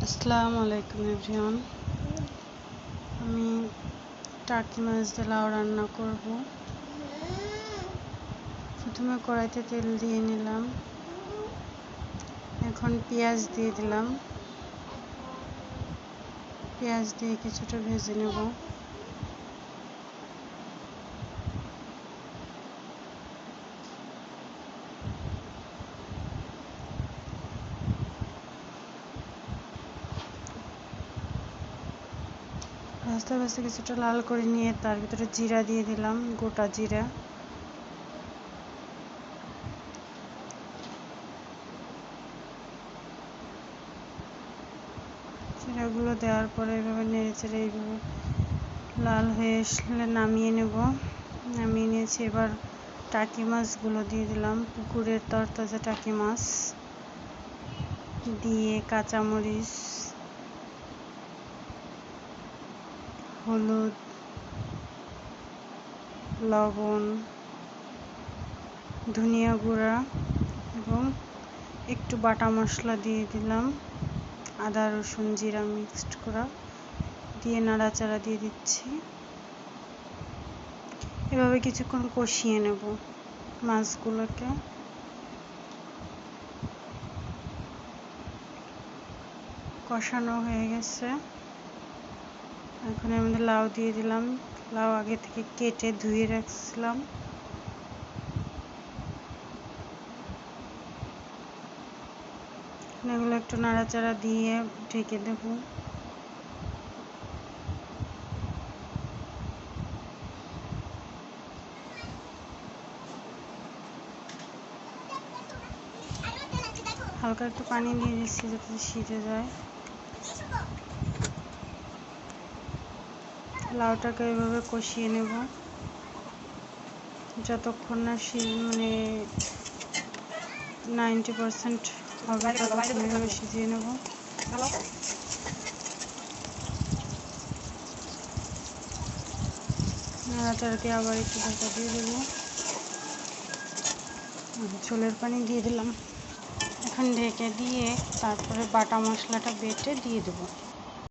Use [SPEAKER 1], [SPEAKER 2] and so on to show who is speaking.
[SPEAKER 1] আসসালামু আলাইকুম এভরিওয়ান। আমি টার্কি মাছ দিয়ে লাউ রান্না করব। প্রথমে কড়াইতে তেল দিয়ে নিলাম, এখন পেঁয়াজ দিয়ে দিলাম। পেঁয়াজ দিয়ে কিছুটা ভেজে নেব। ভাজতে ভাজতে কিছুটা লাল করে নিয়ে তার ভিতরে জিরা দিয়ে দিলাম, গোটা জিরা। জিরাগুলো দেওয়ার পরে এইভাবে নেড়েচেড়ে এইভাবে লাল হয়ে আসলে নামিয়ে নেব। নামিয়ে নিয়েছি। এবার টাকি মাছগুলো দিয়ে দিলাম, পুকুরের তরতাজা টাকি মাছ দিয়ে কাঁচামরিচ, হলুদ, লবণ, ধনিয়া গুঁড়া এবং একটু বাটা মশলা দিয়ে দিলাম, আদা রসুন জিরা মিক্সড করা দিয়ে নাড়াচাড়া দিয়ে দিচ্ছি। এভাবে কিছুক্ষণ কষিয়ে নেব মাছগুলোকে। কষানো হয়ে গেছে, এখন এর মধ্যে লাউ দিয়ে দিলাম। লাউ আগে থেকে কেটে ধুয়ে রাখছিলাম। এগুলো একটু নাড়াচাড়া দিয়ে ঢেকে দেব। হালকা একটু পানি দিয়ে দিচ্ছি যাতে সিজে যায়। লাউটাকে এভাবে কষিয়ে নেব যতক্ষণ না 90% হবে, ততক্ষণ এভাবে সিজিয়ে নেব। নাড়াচাড়াকে আবার একটু ঢাকা দিয়ে দেবো। ঝোলের পানি দিয়ে দিলাম। এখন ঢেকে দিয়ে তারপরে বাটা মশলাটা বেটে দিয়ে দেবো।